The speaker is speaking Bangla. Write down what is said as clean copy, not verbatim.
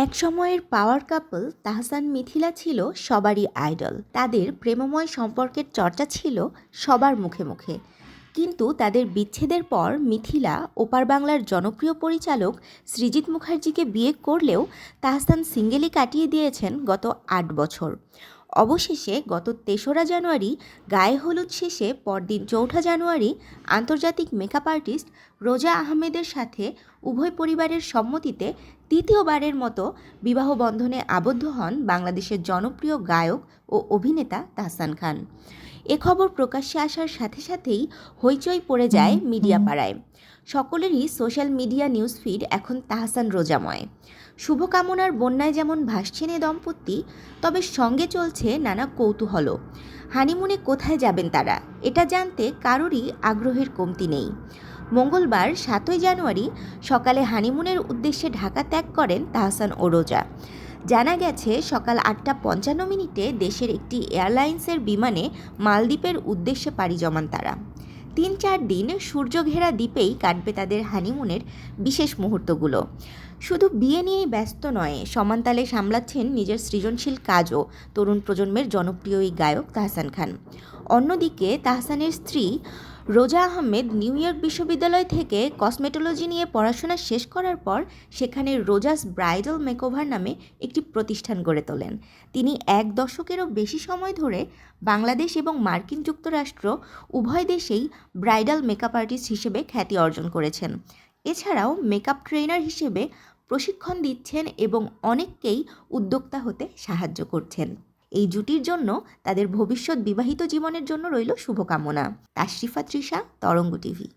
এক সময়ের পাওয়ার কাপল তাহসান মিথিলা ছিল সবারই আইডল। তাদের প্রেমময় সম্পর্কের চর্চা ছিল সবার মুখে মুখে। কিন্তু তাদের বিচ্ছেদের পর মিথিলা ওপার বাংলার জনপ্রিয় পরিচালক সৃজিত মুখার্জিকে বিয়ে করলেও তাহসান সিঙ্গেলই কাটিয়ে দিয়েছেন গত ৮ বছর। অবশেষে গত ৩রা জানুয়ারি গায়ে হলুদ শেষে পরদিন ৪ঠা জানুয়ারি আন্তর্জাতিক মেকআপ আর্টিস্ট রোজা আহমেদের সাথে উভয় পরিবারের সম্মতিতে তৃতীয়বারের মতো বিবাহ বন্ধনে আবদ্ধ হন বাংলাদেশের জনপ্রিয় গায়ক ও অভিনেতা তাহসান খান। এ খবর প্রকাশ্যে আসার সাথে সাথেই হইচই পড়ে যায় মিডিয়া পাড়ায়। সকলেরই সোশ্যাল মিডিয়া নিউজ ফিড এখন তাহসান রোজাময়। শুভকামনার বন্যায় যেমন ভাসছেন এ দম্পতি, তবে সঙ্গে চলছে নানা কৌতূহলও। হানিমুনে কোথায় যাবেন তারা, এটা জানতে কারোরই আগ্রহের কমতি নেই। মঙ্গলবার ৭ই জানুয়ারি সকালে হানিমুনের উদ্দেশ্যে ঢাকা ত্যাগ করেন তাহসান ও রোজা। জানা গেছে সকাল ৮টা ৫৫ দেশের একটি এয়ারলাইন্সের বিমানে মালদ্বীপের উদ্দেশ্যে পাড়ি জমান তারা। ৩-৪ দিন সূর্যঘেরা দ্বীপেই কাটবে তাদের হানিমুনের বিশেষ মুহূর্তগুলো। শুধু বিয়ে নিয়েই ব্যস্ত নয়, সমানতালে সামলাচ্ছেন নিজের সৃজনশীল কাজও তরুণ প্রজন্মের জনপ্রিয় এই গায়ক তাহসান খান। অন্যদিকে তাহসানের স্ত্রী রোজা আহমেদ নিউ ইয়র্ক বিশ্ববিদ্যালয় থেকে কসমেটোলজি নিয়ে পড়াশোনা শেষ করার পর সেখানে রোজাস ব্রাইডাল মেকওভার নামে একটি প্রতিষ্ঠান গড়ে তোলেন। তিনি ১ দশকেরও বেশি সময় ধরে বাংলাদেশ এবং মার্কিন যুক্তরাষ্ট্র উভয় দেশেই ব্রাইডাল মেকআপ আর্টিস্ট হিসেবে খ্যাতি অর্জন করেছেন। এছাড়াও মেকআপ ট্রেনার হিসেবে প্রশিক্ষণ দিচ্ছেন এবং অনেককেই উদ্যোক্তা হতে সাহায্য করছেন। এই জুটির জন্য তাদের ভবিষ্যৎ বিবাহিত জীবনের জন্য রইল শুভকামনা। তাশরিফা তৃষা, তরঙ্গ টিভি।